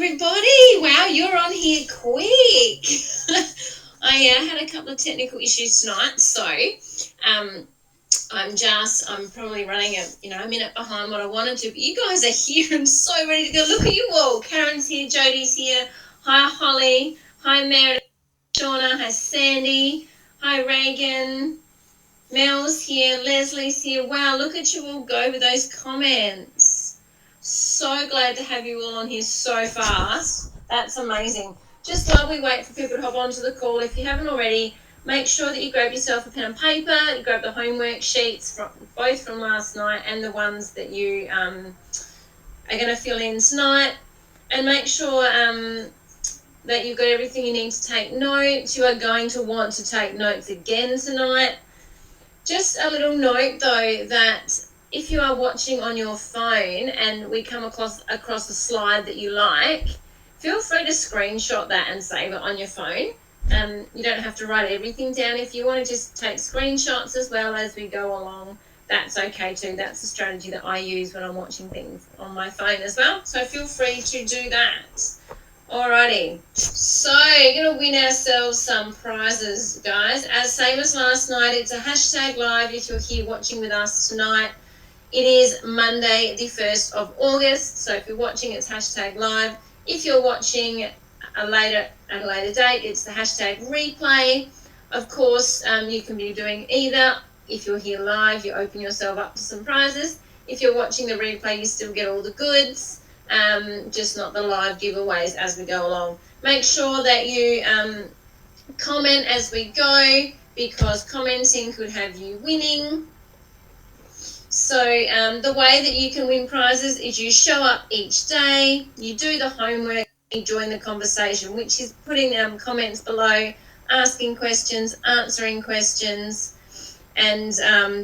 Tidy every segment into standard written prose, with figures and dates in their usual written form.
everybody. Wow, you're on here quick. I had a couple of technical issues tonight, so I'm probably running a minute behind what I wanted to. But you guys are here and so ready to go. Look at you all. Karen's here, Jodie's here. Hi, Holly. Hi, Meredith. Shauna. Hi, Sandy. Hi, Reagan. Mel's here. Leslie's here. Wow, look at you all go with those comments. So glad to have you all on here so fast. That's amazing. Just while we wait for people to hop onto the call, if you haven't already, make sure that you grab yourself a pen and paper. You grab the homework sheets, both from last night and the ones that you are going to fill in tonight. And make sure that you've got everything you need to take notes. You are going to want to take notes again tonight. Just a little note, though, that if you are watching on your phone and we come across a slide that you like, feel free to screenshot that and save it on your phone. You don't have to write everything down. If you want to just take screenshots as well as we go along, that's okay too. That's the strategy that I use when I'm watching things on my phone as well. So feel free to do that. Alrighty, so you're going to win ourselves some prizes, guys. Same as last night, it's a hashtag live if you're here watching with us tonight. It is Monday, the 1st of August, so if you're watching, it's hashtag live. If you're watching at a later date, it's the hashtag replay. Of course, you can be doing either. If you're here live, you open yourself up to some prizes. If you're watching the replay, you still get all the goods. Just not the live giveaways as we go along. Make sure that you comment as we go, because commenting could have you winning. So the way that you can win prizes is you show up each day, you do the homework, you join the conversation, which is putting comments below, asking questions, answering questions, and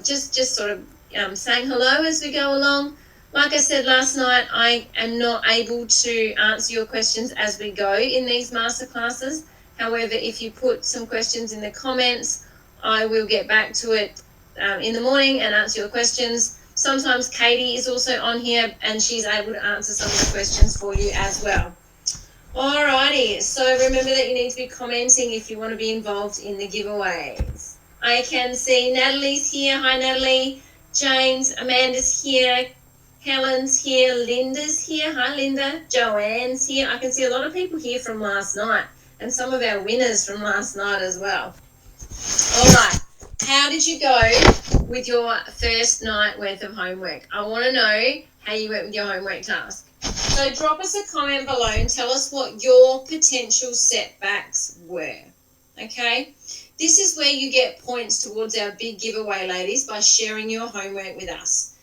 just sort of saying hello as we go along. Like I said last night, I am not able to answer your questions as we go in these masterclasses. However, if you put some questions in the comments, I will get back to it in the morning and answer your questions. Sometimes Katie is also on here and she's able to answer some of the questions for you as well. Alrighty, so remember that you need to be commenting if you want to be involved in the giveaways. I can see Natalie's here. Hi, Natalie. James, Amanda's here. Helen's here, Linda's here. Hi, Linda. Joanne's here. I can see a lot of people here from last night and some of our winners from last night as well. All right. How did you go with your first night worth of homework? I want to know how you went with your homework task. So drop us a comment below and tell us what your potential setbacks were. Okay? This is where you get points towards our big giveaway, ladies, by sharing your homework with us.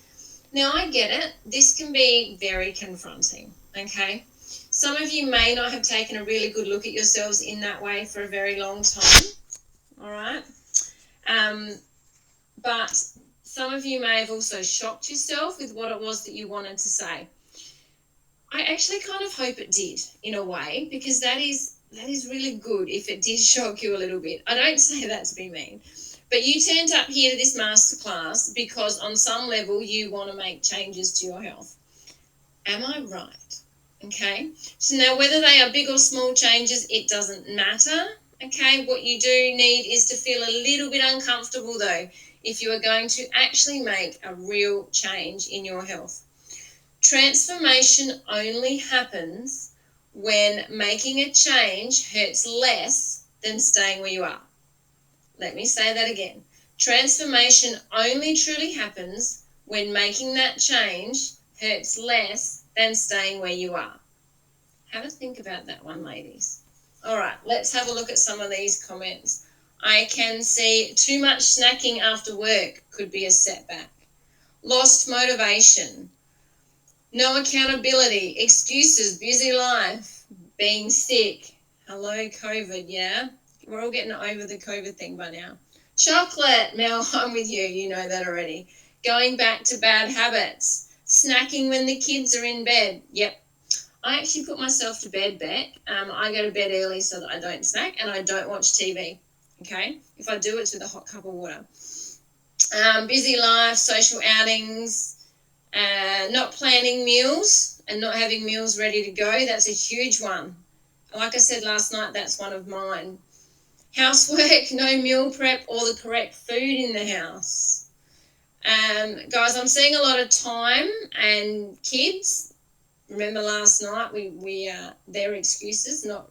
Now, I get it. This can be very confronting, okay? Some of you may not have taken a really good look at yourselves in that way for a very long time, all right? But some of you may have also shocked yourself with what it was that you wanted to say. I actually kind of hope it did, in a way, because that is really good if it did shock you a little bit. I don't say that to be mean. But you turned up here to this masterclass because on some level you want to make changes to your health. Am I right? Okay. So now whether they are big or small changes, it doesn't matter. Okay. What you do need is to feel a little bit uncomfortable though if you are going to actually make a real change in your health. Transformation only happens when making a change hurts less than staying where you are. Let me say that again. Transformation only truly happens when making that change hurts less than staying where you are. Have a think about that one, ladies. All right, let's have a look at some of these comments. I can see too much snacking after work could be a setback. Lost motivation. No accountability. Excuses. Busy life. Being sick. Hello, COVID, yeah? We're all getting over the COVID thing by now. Chocolate. Mel, I'm with you. You know that already. Going back to bad habits. Snacking when the kids are in bed. Yep. I actually put myself to bed, Beck. I go to bed early so that I don't snack and I don't watch TV. Okay? If I do, it's with a hot cup of water. Busy life, social outings, Not planning meals and not having meals ready to go, that's a huge one. Like I said last night, that's one of mine. Housework, no meal prep or the correct food in the house. Guys, I'm seeing a lot of time and kids. Remember last night, their excuses, not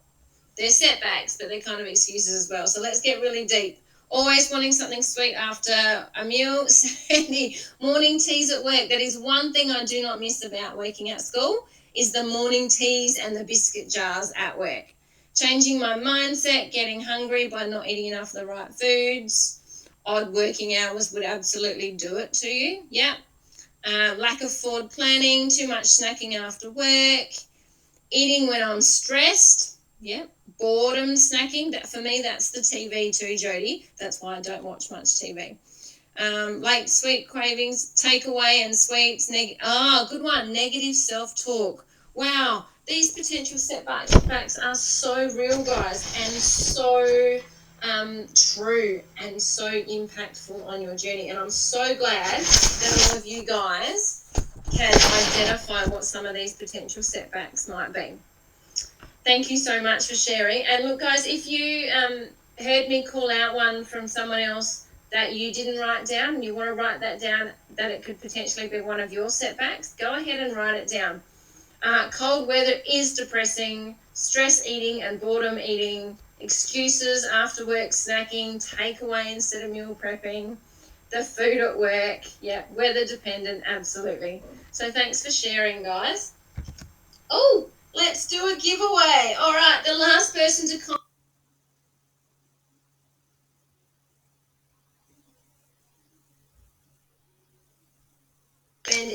their setbacks, but they're kind of excuses as well. So let's get really deep. Always wanting something sweet after a meal. Sandy, morning teas at work. That is one thing I do not miss about working at school, is the morning teas and the biscuit jars at work. Changing my mindset, getting hungry by not eating enough of the right foods. Odd working hours would absolutely do it to you. Yeah. Lack of forward planning, too much snacking after work, eating when I'm stressed. Yeah. Boredom snacking. That for me, that's the TV too, Jody. That's why I don't watch much TV. Like sweet cravings, takeaway and sweets. Good one. Negative self-talk. Wow, these potential setbacks are so real, guys, and so true and so impactful on your journey. And I'm so glad that all of you guys can identify what some of these potential setbacks might be. Thank you so much for sharing. And look, guys, if you heard me call out one from someone else that you didn't write down and you want to write that down, that it could potentially be one of your setbacks, go ahead and write it down. Cold weather is depressing, stress eating and boredom eating, excuses after work snacking, takeaway instead of meal prepping, the food at work, yeah, weather dependent, absolutely. So thanks for sharing, guys. Oh, let's do a giveaway. All right, the last person to comment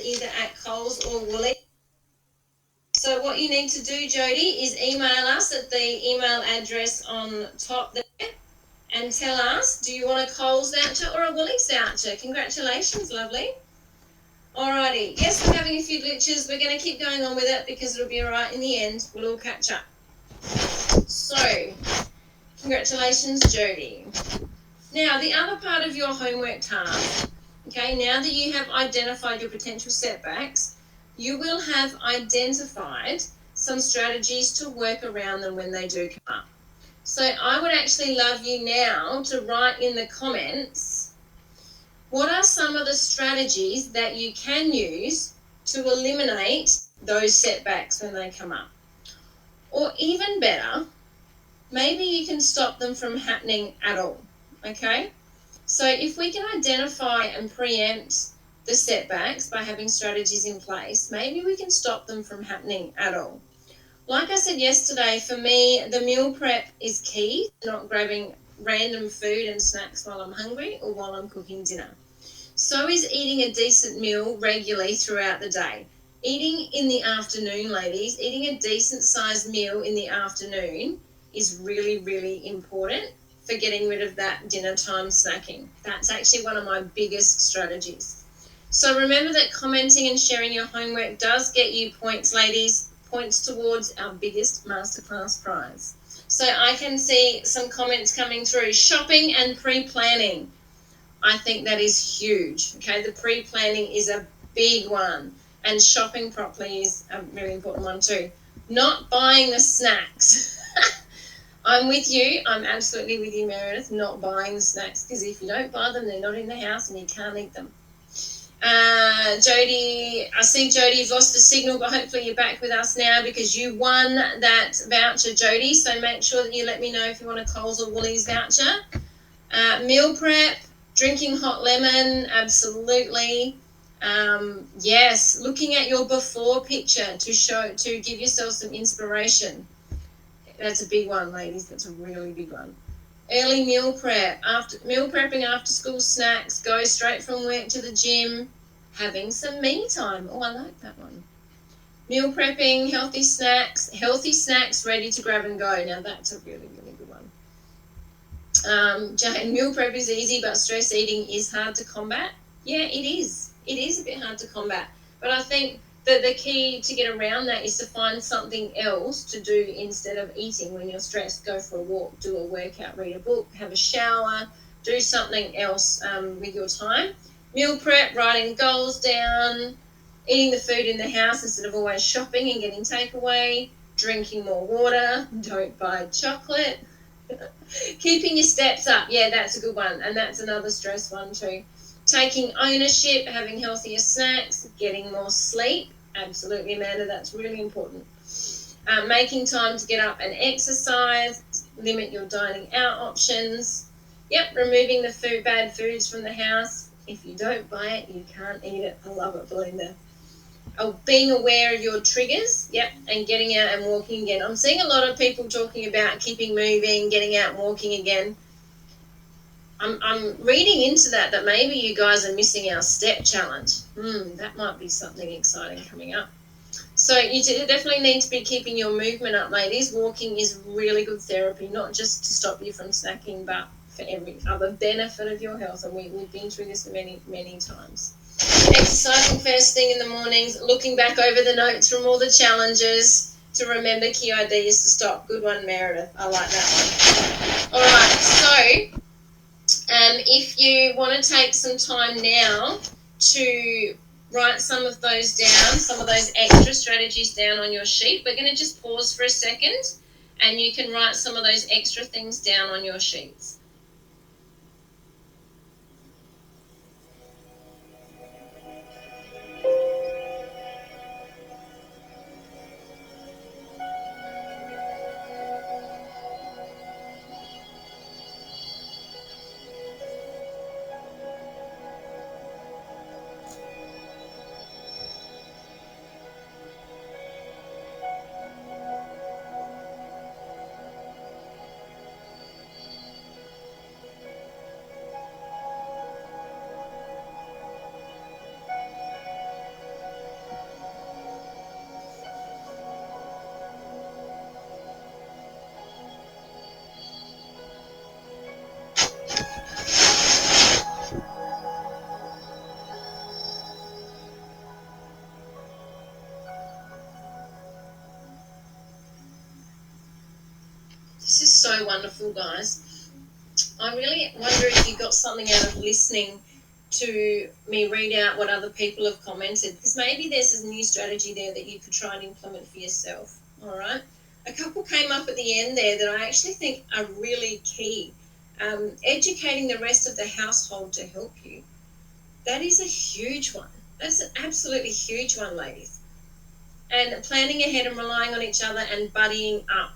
either at Coles or Woolies. So what you need to do, Jody, is email us at the email address on top there and tell us, do you want a Coles voucher or a Woolies voucher? Congratulations, lovely. Alrighty, yes, we're having a few glitches. We're going to keep going on with it because it'll be all right in the end. We'll all catch up. So, congratulations, Jody. Now, the other part of your homework task, okay, now that you have identified your potential setbacks, you will have identified some strategies to work around them when they do come up. So I would actually love you now to write in the comments, what are some of the strategies that you can use to eliminate those setbacks when they come up? Or even better, maybe you can stop them from happening at all, okay? So if we can identify and preempt the setbacks by having strategies in place, maybe we can stop them from happening at all. Like I said yesterday, for me, the meal prep is key, not grabbing random food and snacks while I'm hungry or while I'm cooking dinner. So is eating a decent meal regularly throughout the day. Eating in the afternoon, ladies, eating a decent sized meal in the afternoon is really, really important for getting rid of that dinner time snacking. That's actually one of my biggest strategies. So remember that commenting and sharing your homework does get you points, ladies, points towards our biggest Masterclass prize. So I can see some comments coming through. Shopping and pre-planning. I think that is huge. Okay, the pre-planning is a big one, and shopping properly is a really important one too. Not buying the snacks. I'm with you. I'm absolutely with you, Meredith. Not buying the snacks, because if you don't buy them, they're not in the house and you can't eat them. Jody, I see Jody, you've lost the signal, but hopefully you're back with us now because you won that voucher, Jody. So make sure that you let me know if you want a Coles or Woolies voucher. Meal prep, drinking hot lemon, absolutely. Yes, looking at your before picture to give yourself some inspiration. That's a big one, ladies. That's a really big one. Early meal prep, meal prepping after school snacks, go straight from work to the gym, having some me time. Oh, I like that one. Meal prepping, healthy snacks ready to grab and go. Now that's a really, really good one. Jane, meal prep is easy, but stress eating is hard to combat. Yeah, it is. It is a bit hard to combat. But I think that the key to get around that is to find something else to do instead of eating when you're stressed. Go for a walk, do a workout, read a book, have a shower, do something else with your time. Meal prep, writing goals down, Eating the food in the house instead of always shopping and getting takeaway. Drinking more water. Don't buy chocolate. Keeping your steps up. Yeah, that's a good one. And that's another stress one too. Taking ownership, having healthier snacks, getting more sleep. Absolutely, Amanda, that's really important. Making time to get up and exercise. Limit your dining out options. Yep, removing the bad foods from the house. If you don't buy it, you can't eat it. I love it, Belinda. Oh, being aware of your triggers, yep, and getting out and walking again. I'm seeing a lot of people talking about keeping moving, getting out and walking again. I'm reading into that maybe you guys are missing our step challenge. That might be something exciting coming up. So you definitely need to be keeping your movement up, ladies. Walking is really good therapy, not just to stop you from snacking, but for every other benefit of your health. And we've been through this many, many times. Exercising first thing in the mornings, looking back over the notes from all the challenges to remember key ideas to stop. Good one, Meredith. I like that one. All right, so if you want to take some time now to write some of those down, some of those extra strategies down on your sheet, we're going to just pause for a second and you can write some of those extra things down on your sheets. This is so wonderful, guys. I really wonder if you got something out of listening to me read out what other people have commented, because maybe there's a new strategy there that you could try and implement for yourself. All right. A couple came up at the end there that I actually think are really key. Educating the rest of the household to help you. That is a huge one. That's an absolutely huge one, ladies. And planning ahead and relying on each other and buddying up.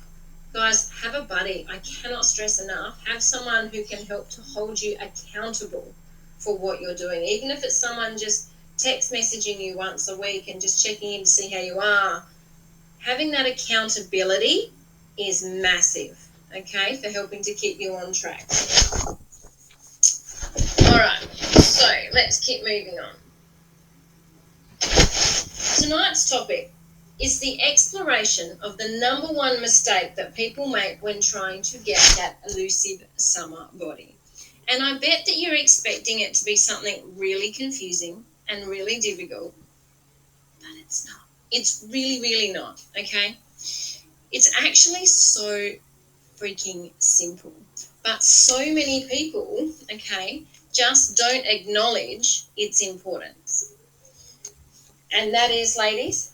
Guys, have a buddy. I cannot stress enough. Have someone who can help to hold you accountable for what you're doing. Even if it's someone just text messaging you once a week and just checking in to see how you are. Having that accountability is massive, okay, for helping to keep you on track. All right, so let's keep moving on. Tonight's topic is the exploration of the number one mistake that people make when trying to get that elusive summer body. And I bet that you're expecting it to be something really confusing and really difficult, but it's not. It's really, really not, okay? It's actually so freaking simple. But so many people, okay, just don't acknowledge its importance. And that is, ladies,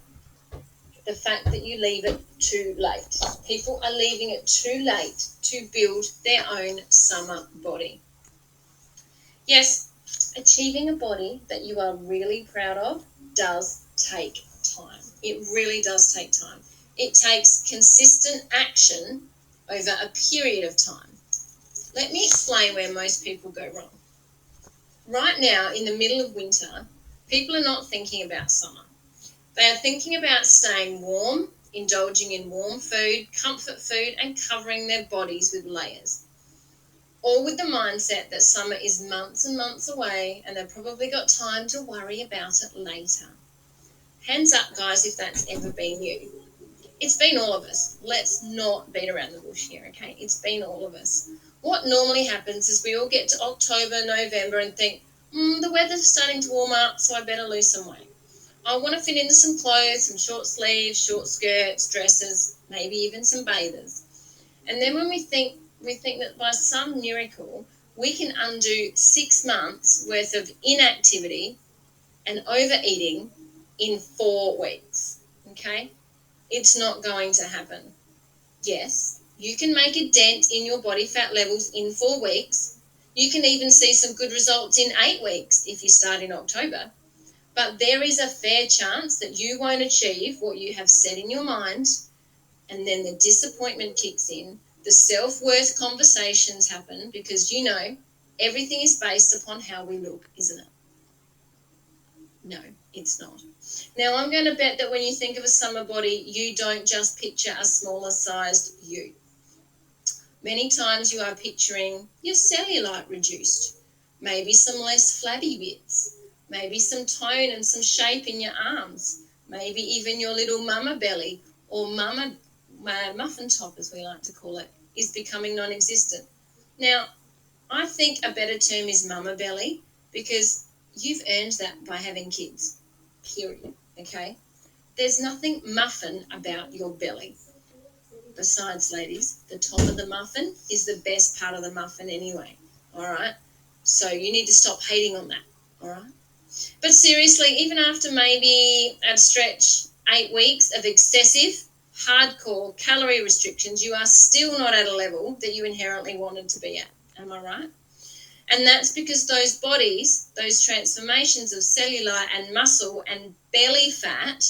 the fact that you leave it too late. People are leaving it too late to build their own summer body. Yes, achieving a body that you are really proud of does take time. It really does take time. It takes consistent action over a period of time. Let me explain where most people go wrong. Right now, in the middle of winter, people are not thinking about summer. They are thinking about staying warm, indulging in warm food, comfort food, and covering their bodies with layers. All with the mindset that summer is months and months away and they've probably got time to worry about it later. Hands up, guys, if that's ever been you. It's been all of us. Let's not beat around the bush here, okay? It's been all of us. What normally happens is we all get to October, November and think, the weather's starting to warm up, so I better lose some weight. I want to fit into some clothes, some short sleeves, short skirts, dresses, maybe even some bathers. And then when we think that by some miracle we can undo 6 months worth of inactivity and overeating in 4 weeks, okay? It's not going to happen. Yes, you can make a dent in your body fat levels in 4 weeks. You can even see some good results in 8 weeks if you start in October. But there is a fair chance that you won't achieve what you have set in your mind, and then the disappointment kicks in. The self-worth conversations happen because, you know, everything is based upon how we look, isn't it? No, it's not. Now, I'm going to bet that when you think of a summer body, you don't just picture a smaller sized you. Many times you are picturing your cellulite reduced, maybe some less flabby bits, maybe some tone and some shape in your arms, maybe even your little mama belly or mama muffin top, as we like to call it, is becoming non-existent. Now, I think a better term is mama belly because you've earned that by having kids, period, okay? There's nothing muffin about your belly. Besides, ladies, the top of the muffin is the best part of the muffin anyway, all right? So you need to stop hating on that, all right? But seriously, even after maybe at stretch 8 weeks of excessive, hardcore calorie restrictions, you are still not at a level that you inherently wanted to be at. Am I right? And that's because those bodies, those transformations of cellulite and muscle and belly fat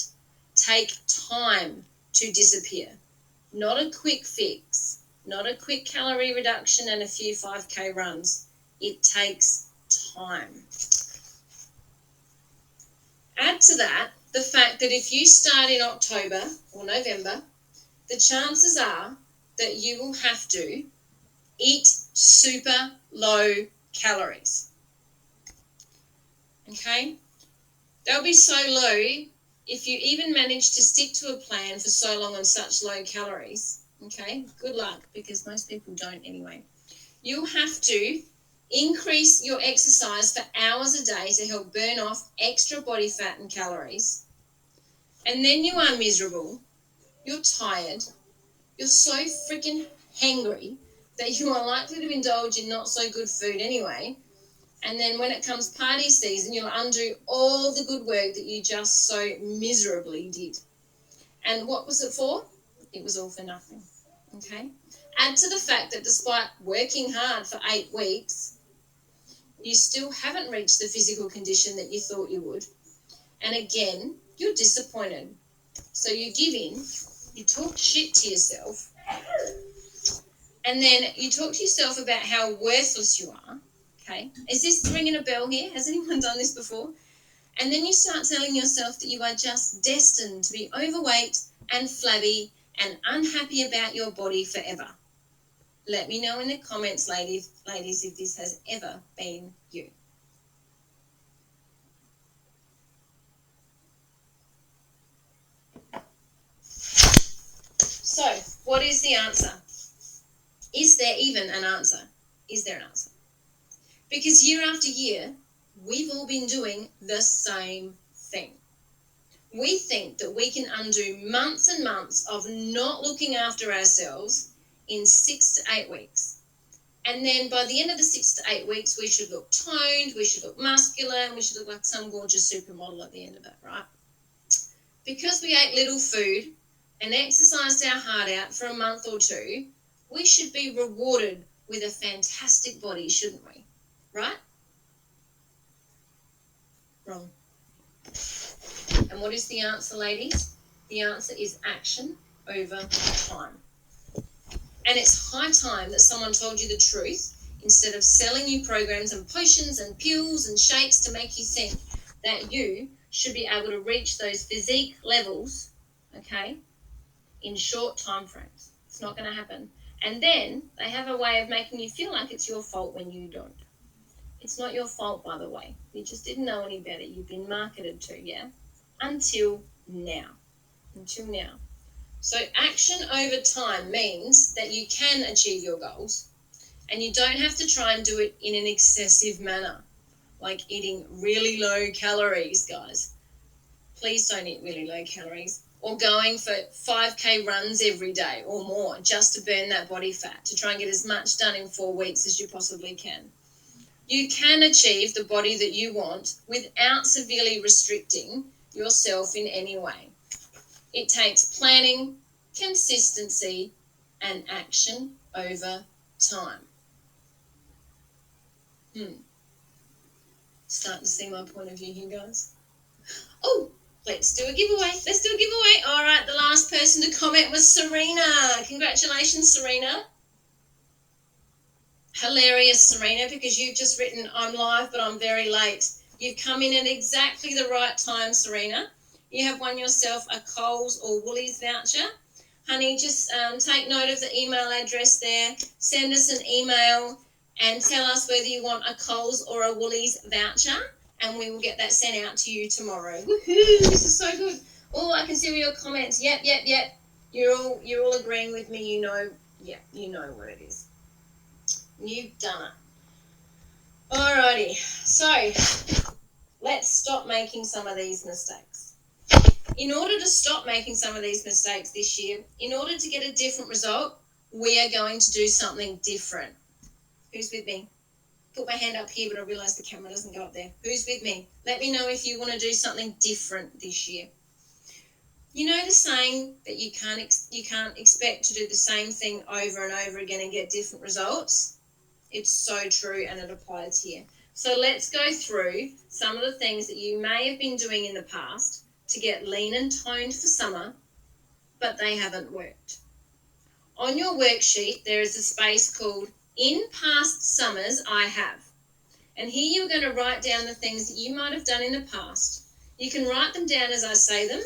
take time to disappear. Not a quick fix, not a quick calorie reduction and a few 5K runs. It takes time. Add to that the fact that if you start in October or November, the chances are that you will have to eat super low calories. Okay? They'll be so low if you even manage to stick to a plan for so long on such low calories. Okay? Good luck, because most people don't anyway. You'll have to increase your exercise for hours a day to help burn off extra body fat and calories. And then you are miserable, you're tired, you're so freaking hangry that you are likely to indulge in not so good food anyway. And then when it comes party season, you'll undo all the good work that you just so miserably did. And what was it for? It was all for nothing, okay? Add to the fact that despite working hard for 8 weeks, you still haven't reached the physical condition that you thought you would. And again, you're disappointed. So you give in, you talk shit to yourself, and then you talk to yourself about how worthless you are, okay? Is this ringing a bell here? Has anyone done this before? And then you start telling yourself that you are just destined to be overweight and flabby and unhappy about your body forever. Let me know in the comments, ladies, if this has ever been you. So, what is the answer? Is there even an answer? Is there an answer? Because year after year, we've all been doing the same thing. We think that we can undo months and months of not looking after ourselves in 6 to 8 weeks. And then by the end of the 6 to 8 weeks, we should look toned, we should look muscular, and we should look like some gorgeous supermodel at the end of it, right? Because we ate little food and exercised our heart out for a month or two, we should be rewarded with a fantastic body, shouldn't we? Right? Wrong. And what is the answer, ladies? The answer is action over time. And it's high time that someone told you the truth instead of selling you programs and potions and pills and shakes to make you think that you should be able to reach those physique levels, okay, in short time frames. It's not going to happen. And then they have a way of making you feel like it's your fault when you don't. It's not your fault, by the way. You just didn't know any better. You've been marketed to, yeah? Until now. Until now. So action over time means that you can achieve your goals, and you don't have to try and do it in an excessive manner, like eating really low calories, guys. Please don't eat really low calories. Or going for 5K runs every day or more just to burn that body fat, to try and get as much done in 4 weeks as you possibly can. You can achieve the body that you want without severely restricting yourself in any way. It takes planning, consistency, and action over time. Starting to see my point of view here, guys. Oh, let's do a giveaway. All right, the last person to comment was Serena. Congratulations, Serena. Hilarious, Serena, because you've just written, I'm live, but I'm very late. You've come in at exactly the right time, Serena. You have won yourself a Coles or Woolies voucher. Honey, just take note of the email address there. Send us an email and tell us whether you want a Coles or a Woolies voucher, and we will get that sent out to you tomorrow. Woohoo! This is so good. Oh, I can see all your comments. Yep. You're all agreeing with me. You know what it is. You've done it. Alrighty, so let's stop making some of these mistakes. In order to stop making some of these mistakes this year, in order to get a different result, we are going to do something different. Who's with me? Put my hand up here, but I realise the camera doesn't go up there. Who's with me? Let me know if you want to do something different this year. You know the saying that you can't expect to do the same thing over and over again and get different results? It's so true, and it applies here. So let's go through some of the things that you may have been doing in the past to get lean and toned for summer, but they haven't worked. On your worksheet, there is a space called In Past Summers I Have. And here you're going to write down the things that you might have done in the past. You can write them down as I say them,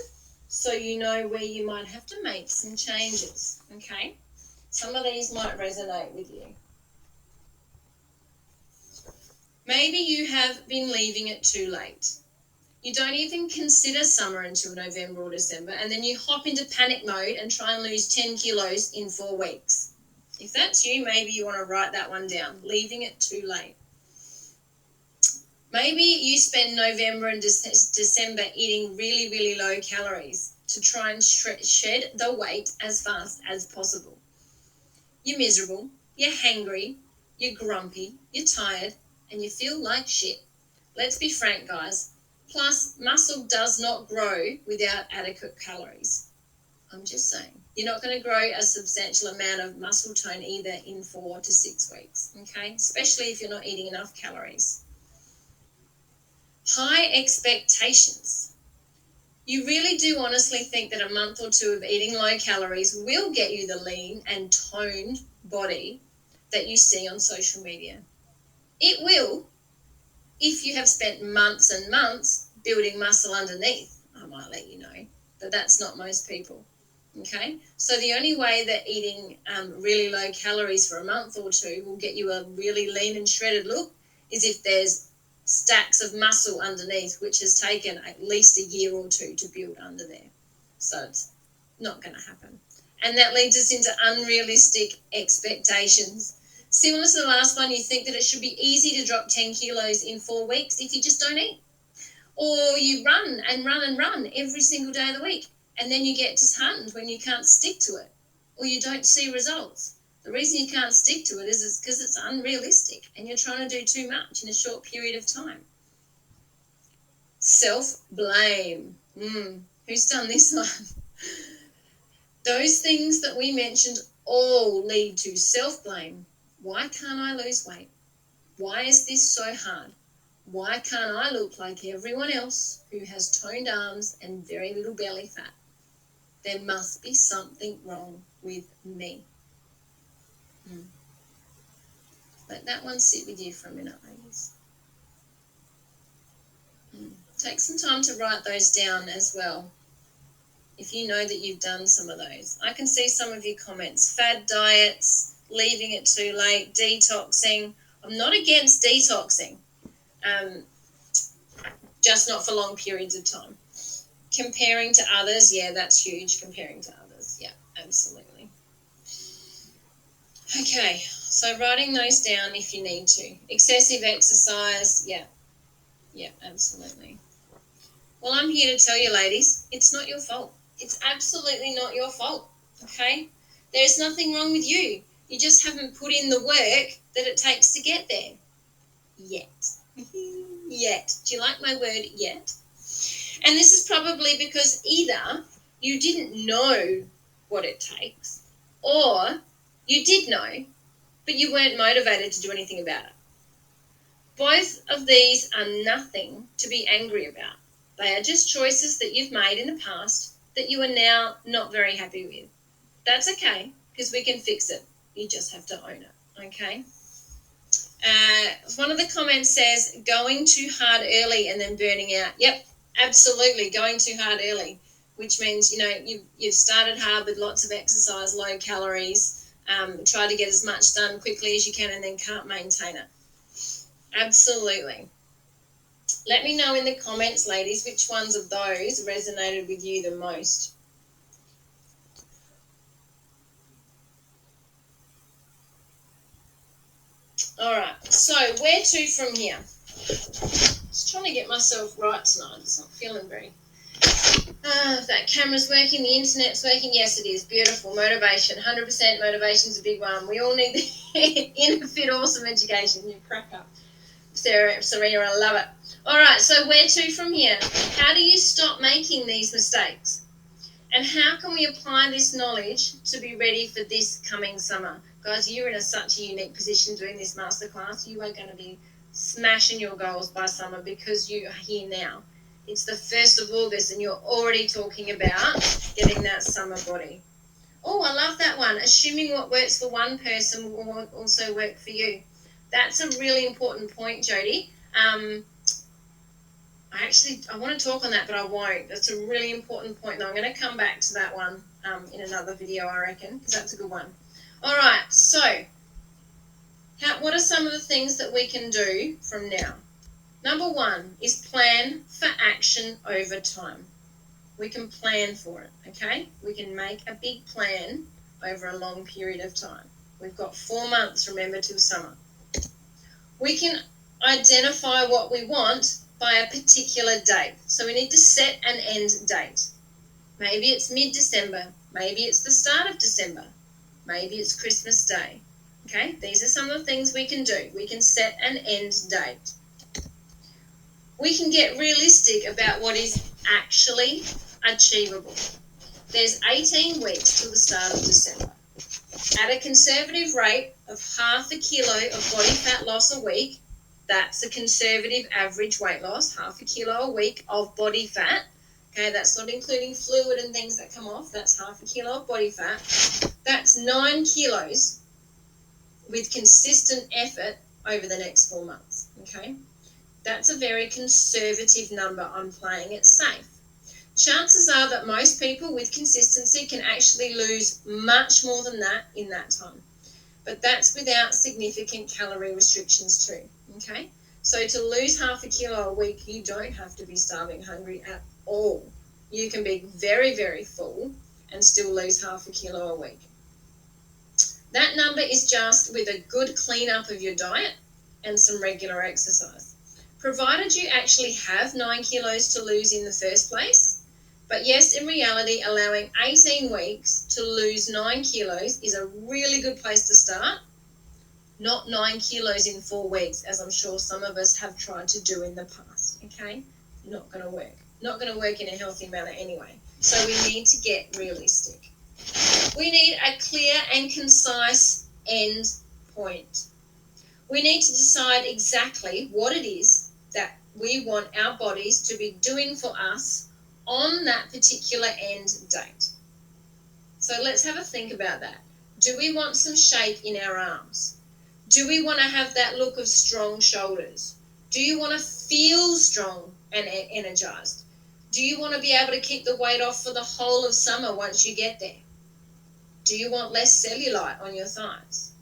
so you know where you might have to make some changes, okay? Some of these might resonate with you. Maybe you have been leaving it too late. You don't even consider summer until November or December, and then you hop into panic mode and try and lose 10 kilos in 4 weeks. If that's you, maybe you want to write that one down, leaving it too late. Maybe you spend November and December eating really, really low calories to try and shed the weight as fast as possible. You're miserable, you're hangry, you're grumpy, you're tired, and you feel like shit. Let's be frank, guys. Plus, muscle does not grow without adequate calories. I'm just saying. You're not going to grow a substantial amount of muscle tone either in 4 to 6 weeks, okay? Especially if you're not eating enough calories. High expectations. You really do honestly think that a month or 2 of eating low calories will get you the lean and toned body that you see on social media. It will, if you have spent months and months building muscle underneath. I might let you know, but that's not most people, okay? So the only way that eating really low calories for a month or 2 will get you a really lean and shredded look is if there's stacks of muscle underneath, which has taken at least a year or 2 to build under there. So it's not going to happen. And that leads us into unrealistic expectations. Similar to the last one, you think that it should be easy to drop 10 kilos in 4 weeks if you just don't eat. Or you run and run and run every single day of the week, and then you get disheartened when you can't stick to it, or you don't see results. The reason you can't stick to it is because it's unrealistic and you're trying to do too much in a short period of time. Self-blame. Who's done this one? Those things that we mentioned all lead to self-blame. Why can't I lose weight? Why is this so hard? Why can't I look like everyone else who has toned arms and very little belly fat? There must be something wrong with me. Let that one sit with you for a minute, ladies. Take some time to write those down as well, if you know that you've done some of those. I can see some of your comments. Fad diets, leaving it too late, detoxing. I'm not against detoxing, just not for long periods of time. Comparing to others, yeah, that's huge, comparing to others. Yeah, absolutely. Okay, so writing those down if you need to. Excessive exercise, yeah, absolutely. Well, I'm here to tell you, ladies, it's not your fault. It's absolutely not your fault, okay? There's nothing wrong with you. You just haven't put in the work that it takes to get there. Yet. Yet. Do you like my word, yet? And this is probably because either you didn't know what it takes, or you did know, but you weren't motivated to do anything about it. Both of these are nothing to be angry about. They are just choices that you've made in the past that you are now not very happy with. That's okay, because we can fix it. You just have to own it, okay? One of the comments says, going too hard early and then burning out. Yep, absolutely, going too hard early, which means, you've started hard with lots of exercise, low calories, try to get as much done quickly as you can and then can't maintain it. Absolutely. Let me know in the comments, ladies, which ones of those resonated with you the most. All right, so where to from here? Just trying to get myself right tonight. It's not feeling very... that camera's working, the internet's working. Yes, it is. Beautiful. Motivation. 100% motivation's a big one. We all need the inner fit, awesome education. You crack up. Serena, I love it. All right, so where to from here? How do you stop making these mistakes? And how can we apply this knowledge to be ready for this coming summer? Guys, you're in such a unique position doing this masterclass. You are going to be smashing your goals by summer because you are here now. It's the 1st of August and you're already talking about getting that summer body. Oh, I love that one. Assuming what works for one person will also work for you. That's a really important point, Jody. I want to talk on that, but I won't. That's a really important point. Now, I'm going to come back to that one in another video, I reckon, because that's a good one. All right, so what are some of the things that we can do from now? Number 1 is plan for action over time. We can plan for it, okay? We can make a big plan over a long period of time. We've got 4 months, remember, till summer. We can identify what we want by a particular date. So we need to set an end date. Maybe it's mid-December. Maybe it's the start of December. Maybe it's Christmas Day. Okay, these are some of the things we can do. We can set an end date. We can get realistic about what is actually achievable. There's 18 weeks till the start of December. At a conservative rate of half a kilo of body fat loss a week, that's a conservative average weight loss, half a kilo a week of body fat. Okay, that's not including fluid and things that come off. That's half a kilo of body fat. That's 9 kilos with consistent effort over the next 4 months. Okay, that's a very conservative number. I'm playing it safe. Chances are that most people with consistency can actually lose much more than that in that time. But that's without significant calorie restrictions too, okay? So to lose half a kilo a week, you don't have to be starving hungry at all. You can be very, very full and still lose half a kilo a week. That number is just with a good clean-up of your diet and some regular exercise. Provided you actually have 9 kilos to lose in the first place. But yes, in reality, allowing 18 weeks to lose 9 kilos is a really good place to start. Not 9 kilos in 4 weeks, as I'm sure some of us have tried to do in the past, okay? Not going to work. Not going to work in a healthy manner anyway. So we need to get realistic. We need a clear and concise end point. We need to decide exactly what it is that we want our bodies to be doing for us on that particular end date. So let's have a think about that. Do we want some shape in our arms? Do we want to have that look of strong shoulders? Do you want to feel strong and energized? Do you want to be able to keep the weight off for the whole of summer once you get there? Do you want less cellulite on your thighs?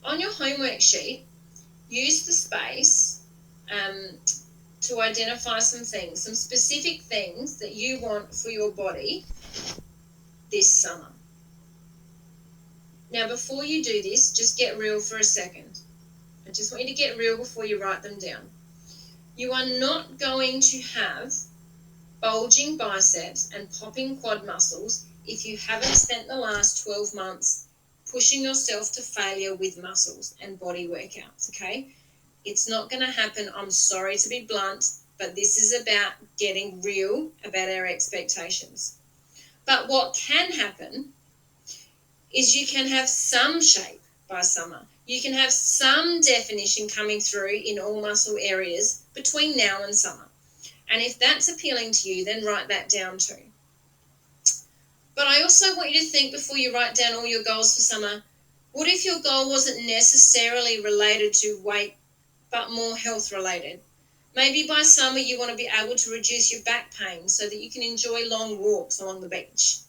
On your homework sheet, use the space to identify some things, some specific things that you want for your body this summer. Now, before you do this, just get real for a second. I just want you to get real before you write them down. You are not going to have bulging biceps and popping quad muscles if you haven't spent the last 12 months pushing yourself to failure with muscles and body workouts, okay? It's not going to happen. I'm sorry to be blunt, But this is about getting real about our expectations. But what can happen is you can have some shape by summer. You can have some definition coming through in all muscle areas between now and summer. And if that's appealing to you, then write that down too. But I also want you to think before you write down all your goals for summer, what if your goal wasn't necessarily related to weight, but more health related? Maybe by summer you want to be able to reduce your back pain so that you can enjoy long walks along the beach.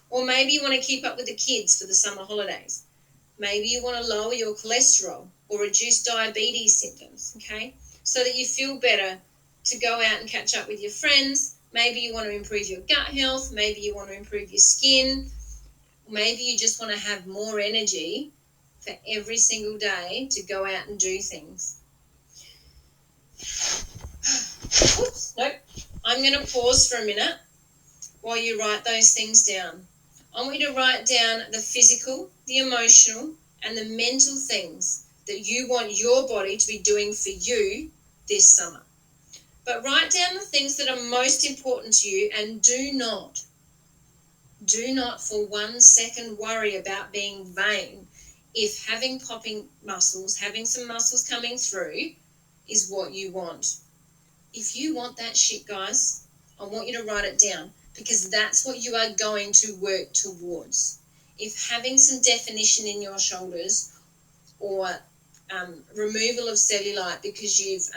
Or maybe you want to keep up with the kids for the summer holidays. Maybe you want to lower your cholesterol or reduce diabetes symptoms, okay? So that you feel better to go out and catch up with your friends. Maybe you want to improve your gut health. Maybe you want to improve your skin. Maybe you just want to have more energy for every single day to go out and do things. Oops, nope. I'm going to pause for a minute while you write those things down. I want you to write down the physical, the emotional, and the mental things that you want your body to be doing for you this summer. But write down the things that are most important to you, and do not for 1 second worry about being vain if having popping muscles, having some muscles coming through is what you want. If you want that shit, guys, I want you to write it down, because that's what you are going to work towards. If having some definition in your shoulders or removal of cellulite because you've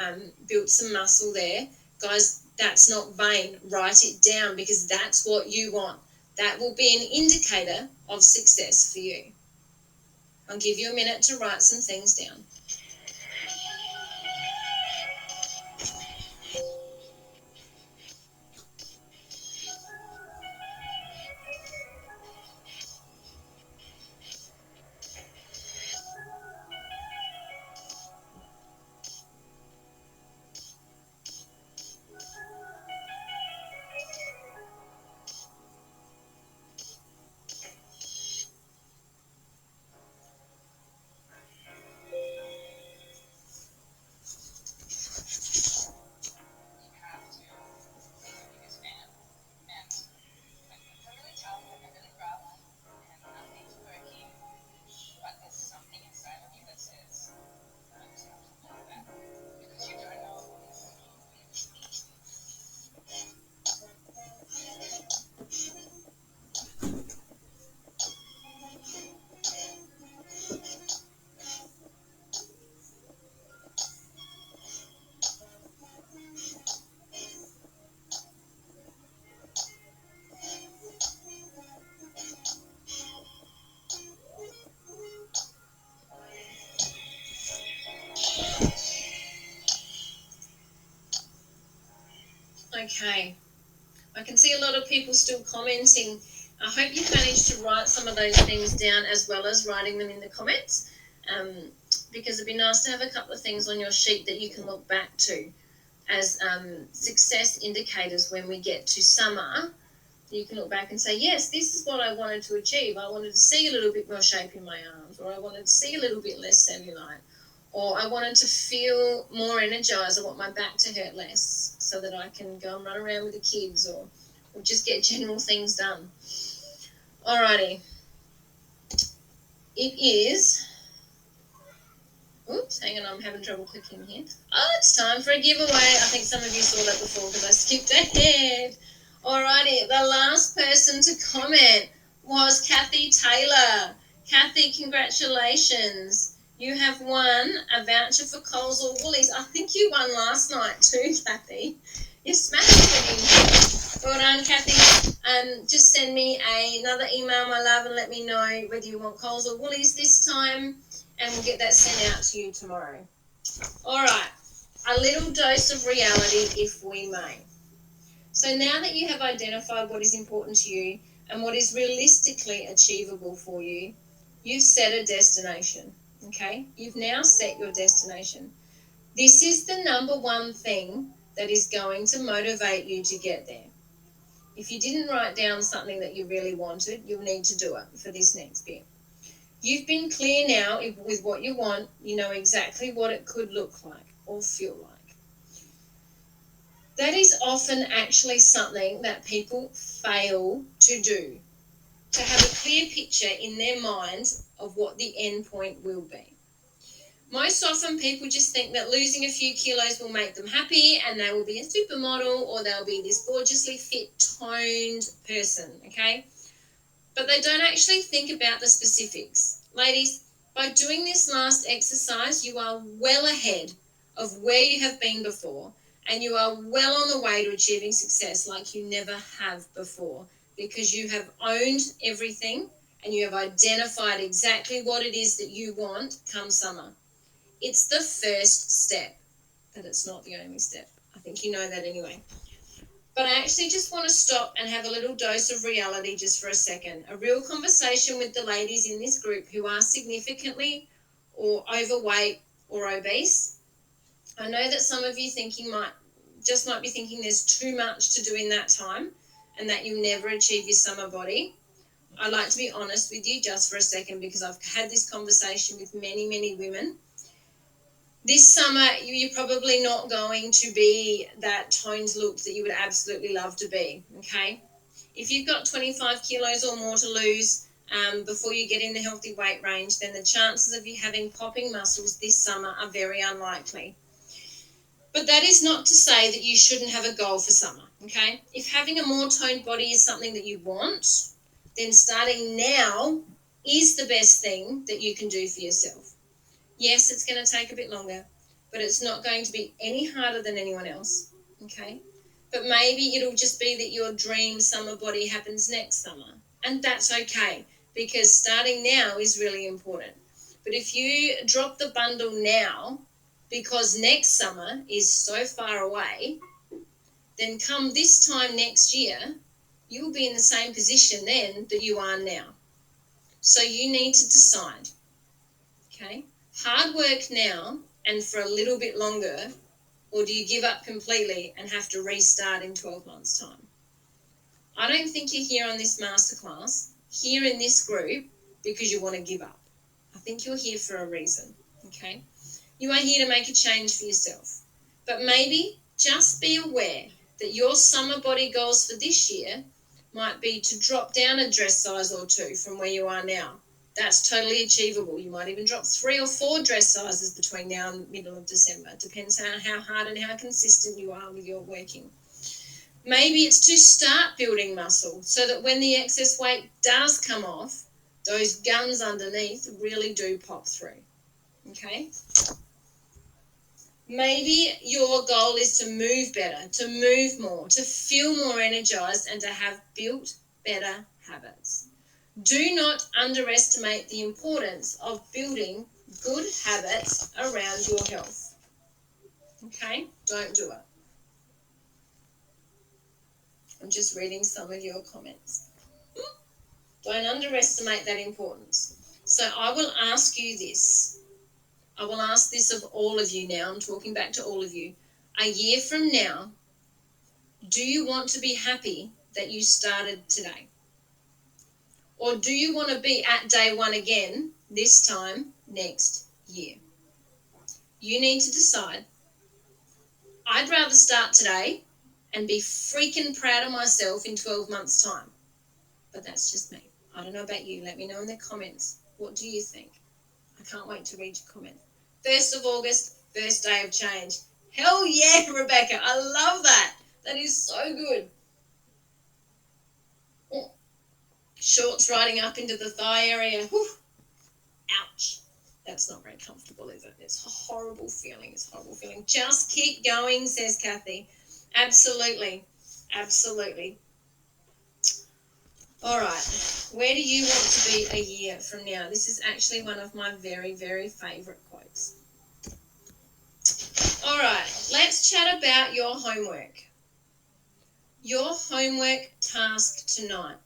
built some muscle there, guys, that's not vain. Write it down, because that's what you want. That will be an indicator of success for you. I'll give you a minute to write some things down. Okay, I can see a lot of people still commenting. I hope you've managed to write some of those things down as well as writing them in the comments, because it'd be nice to have a couple of things on your sheet that you can look back to as success indicators when we get to summer. You can look back and say, yes, this is what I wanted to achieve. I wanted to see a little bit more shape in my arms, or I wanted to see a little bit less cellulite, or I wanted to feel more energized. I want my back to hurt less so that I can go and run around with the kids, or just get general things done. Alrighty. It is... Oops, hang on, I'm having trouble clicking here. Oh, it's time for a giveaway. I think some of you saw that before because I skipped ahead. Alrighty, the last person to comment was Kathy Taylor. Kathy, congratulations. You have won a voucher for Coles or Woolies. I think you won last night too, Kathy. You're smashing it. Well done, Kathy. Just send me another email, my love, and let me know whether you want Coles or Woolies this time, and we'll get that sent out to you tomorrow. All right, a little dose of reality, if we may. So now that you have identified what is important to you and what is realistically achievable for you, you've set a destination, okay? You've now set your destination. This is the number one thing that is going to motivate you to get there. If you didn't write down something that you really wanted, you'll need to do it for this next bit. You've been clear now with what you want. You know exactly what it could look like or feel like. That is often actually something that people fail to do, to have a clear picture in their minds of what the end point will be. Most often people just think that losing a few kilos will make them happy and they will be a supermodel or they'll be this gorgeously fit, toned person, okay? But they don't actually think about the specifics. Ladies, by doing this last exercise, you are well ahead of where you have been before, and you are well on the way to achieving success like you never have before, because you have owned everything and you have identified exactly what it is that you want come summer. It's the first step, but it's not the only step. I think you know that anyway. But I actually just want to stop and have a little dose of reality just for a second. A real conversation with the ladies in this group who are significantly or overweight or obese. I know that some of you might be thinking there's too much to do in that time and that you'll never achieve your summer body. I'd like to be honest with you just for a second, because I've had this conversation with many, many women. This summer, you're probably not going to be that toned look that you would absolutely love to be, okay? If you've got 25 kilos or more to lose before you get in the healthy weight range, then the chances of you having popping muscles this summer are very unlikely. But that is not to say that you shouldn't have a goal for summer, okay? If having a more toned body is something that you want, then starting now is the best thing that you can do for yourself. Yes, it's going to take a bit longer, but it's not going to be any harder than anyone else, okay? But maybe it'll just be that your dream summer body happens next summer, and that's okay, because starting now is really important. But if you drop the bundle now because next summer is so far away, then come this time next year, you'll be in the same position then that you are now. So you need to decide, okay? Hard work now and for a little bit longer, or do you give up completely and have to restart in 12 months' time? I don't think you're here on this masterclass, here in this group, because you want to give up. I think you're here for a reason, okay? You are here to make a change for yourself. But maybe just be aware that your summer body goals for this year might be to drop down a dress size or two from where you are now. That's totally achievable. You might even drop 3 or 4 dress sizes between now and middle of December. Depends on how hard and how consistent you are with your working. Maybe it's to start building muscle so that when the excess weight does come off, those guns underneath really do pop through, okay? Maybe your goal is to move better, to move more, to feel more energized, and to have built better habits. Do not underestimate the importance of building good habits around your health. Okay? Don't do it. I'm just reading some of your comments. Don't underestimate that importance. So I will ask you this. I will ask this of all of you now. I'm talking back to all of you. A year from now, do you want to be happy that you started today? Or do you want to be at day one again, this time next year? You need to decide. I'd rather start today and be freaking proud of myself in 12 months' time. But that's just me. I don't know about you. Let me know in the comments. What do you think? I can't wait to read your comments. 1st of August, first day of change. Hell yeah, Rebecca. I love that. That is so good. Oh, shorts riding up into the thigh area. Whew. Ouch. That's not very comfortable, is it? It's a horrible feeling. It's a horrible feeling. Just keep going, says Kathy. Absolutely. Absolutely. All right. Where do you want to be a year from now? This is actually one of my very, very favourite quotes. All right. Let's chat about your homework. Your homework task tonight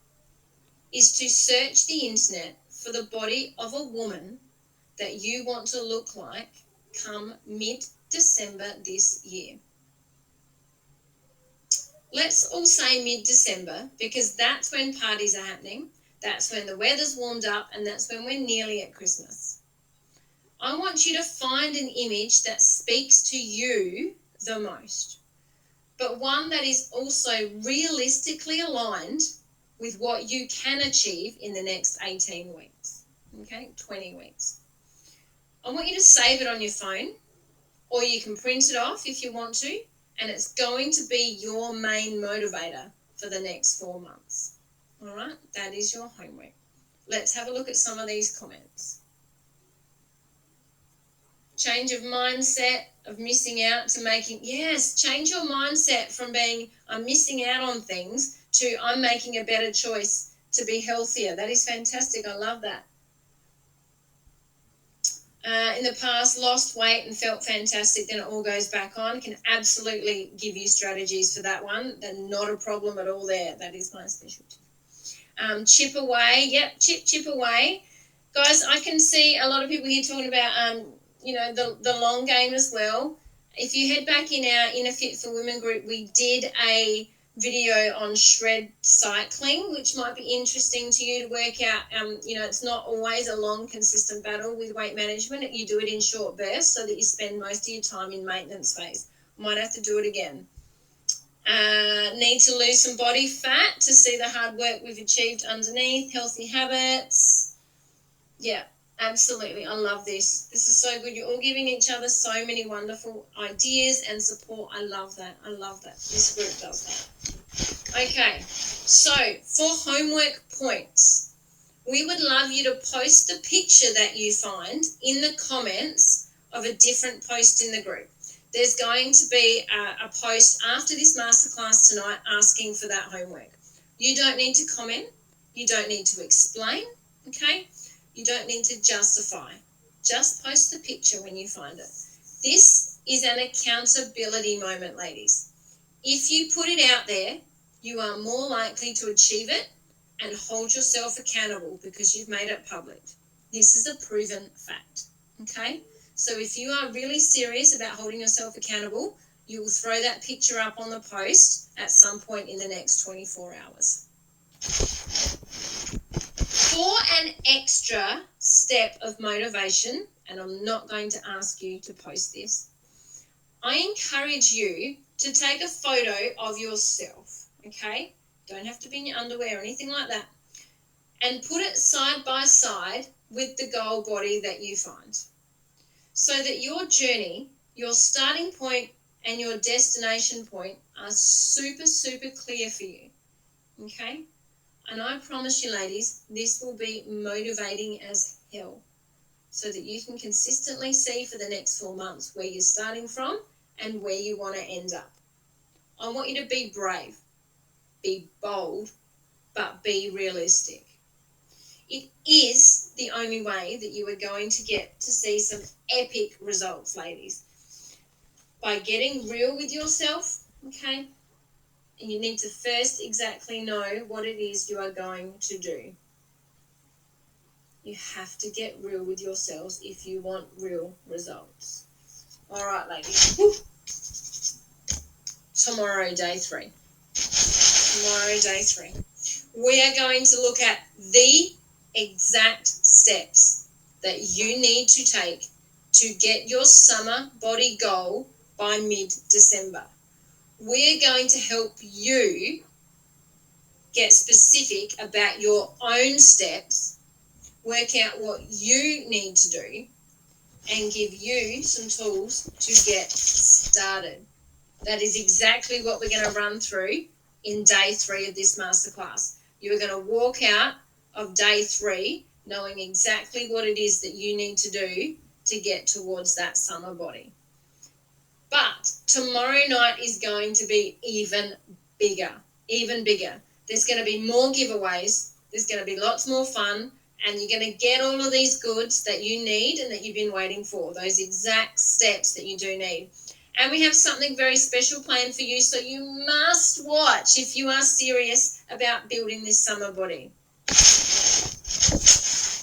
is to search the internet for the body of a woman that you want to look like come mid-December this year. Let's all say mid-December, because that's when parties are happening, that's when the weather's warmed up, and that's when we're nearly at Christmas. I want you to find an image that speaks to you the most. but one that is also realistically aligned with what you can achieve in the next 18 weeks, okay, 20 weeks. I want you to save it on your phone, or you can print it off if you want to, and it's going to be your main motivator for the next 4 months. All right, that is your homework. Let's have a look at some of these comments. Change of mindset of missing out to making, yes, change your mindset from being I'm missing out on things to I'm making a better choice to be healthier. That is fantastic. I love that. In the past, lost weight and felt fantastic, then it all goes back on. Can absolutely give you strategies for that one. They're not a problem at all there. That is my specialty. Chip away. Yep, chip away. Guys, I can see a lot of people here talking about, the long game as well. If you head back in our Inner Fit for Women group, we did a video on shred cycling, which might be interesting to you to work out. It's not always a long, consistent battle with weight management. You do it in short bursts so that you spend most of your time in maintenance phase. Might have to do it again. Need to lose some body fat to see the hard work we've achieved underneath. Healthy habits. Yeah, absolutely. I love this. This is so good. You're all giving each other so many wonderful ideas and support. I love that. I love that. This group does that. Okay, so for homework points, we would love you to post a picture that you find in the comments of a different post in the group. There's going to be a post after this masterclass tonight asking for that homework. You don't need to comment. You don't need to explain, okay? You don't need to justify. Just post the picture when you find it. This is an accountability moment, ladies. If you put it out there, you are more likely to achieve it and hold yourself accountable because you've made it public. This is a proven fact, okay? So if you are really serious about holding yourself accountable, you will throw that picture up on the post at some point in the next 24 hours. For an extra step of motivation, and I'm not going to ask you to post this, I encourage you to take a photo of yourself, okay? Don't have to be in your underwear or anything like that. And put it side by side with the goal body that you find. So that your journey, your starting point and your destination point are super, super clear for you, okay? And I promise you, ladies, this will be motivating as hell so that you can consistently see for the next 4 months where you're starting from and where you want to end up. I want you to be brave, be bold, but be realistic. It is the only way that you are going to get to see some epic results, ladies. By getting real with yourself, okay? And you need to first exactly know what it is you are going to do. You have to get real with yourselves if you want real results. All right, ladies. Woo. Tomorrow, day 3. Tomorrow, day 3. We are going to look at the exact steps that you need to take to get your summer body goal by mid-December. We're going to help you get specific about your own steps, work out what you need to do, and give you some tools to get started. That is exactly what we're going to run through in day 3 of this masterclass. You are going to walk out of day 3 knowing exactly what it is that you need to do to get towards that summer body. But tomorrow night is going to be even bigger, even bigger. There's going to be more giveaways. There's going to be lots more fun. And you're going to get all of these goods that you need and that you've been waiting for, those exact steps that you do need. And we have something very special planned for you, so you must watch if you are serious about building this summer body.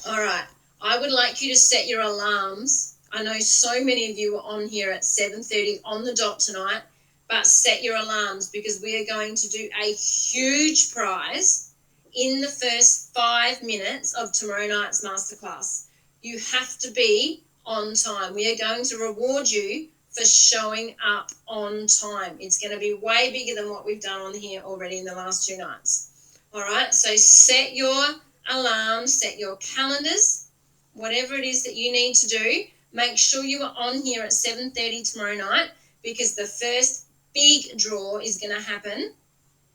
All right, I would like you to set your alarms. I know so many of you are on here at 7:30 on the dot tonight, but set your alarms because we are going to do a huge prize in the first 5 minutes of tomorrow night's masterclass. You have to be on time. We are going to reward you for showing up on time. It's going to be way bigger than what we've done on here already in the last 2 nights. All right, so set your alarms, set your calendars, whatever it is that you need to do. Make sure you are on here at 7:30 tomorrow night, because the first big draw is going to happen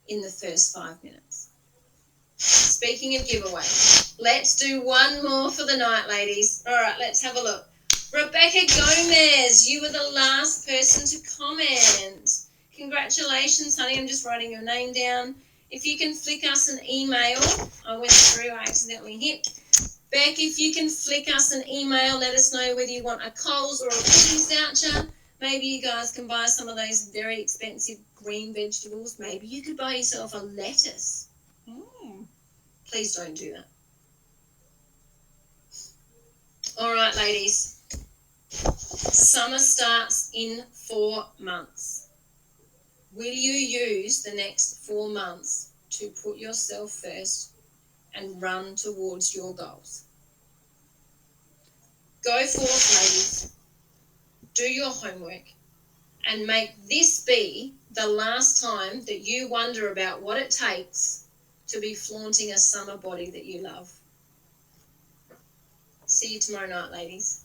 in the first 5 minutes. Speaking of giveaway, let's do one more for the night, ladies. All right, let's have a look. Rebecca Gomez, you were the last person to comment. Congratulations, honey. I'm just writing your name down. If you can flick us an email. I went through, I accidentally hit. Beck, if you can flick us an email, let us know whether you want a Coles or a Woolies voucher. Maybe you guys can buy some of those very expensive green vegetables. Maybe you could buy yourself a lettuce. Please don't do that. All right, ladies. Summer starts in 4 months. Will you use the next 4 months to put yourself first and run towards your goals? Go forth, ladies. Do your homework and make this be the last time that you wonder about what it takes to be flaunting a summer body that you love. See you tomorrow night, ladies.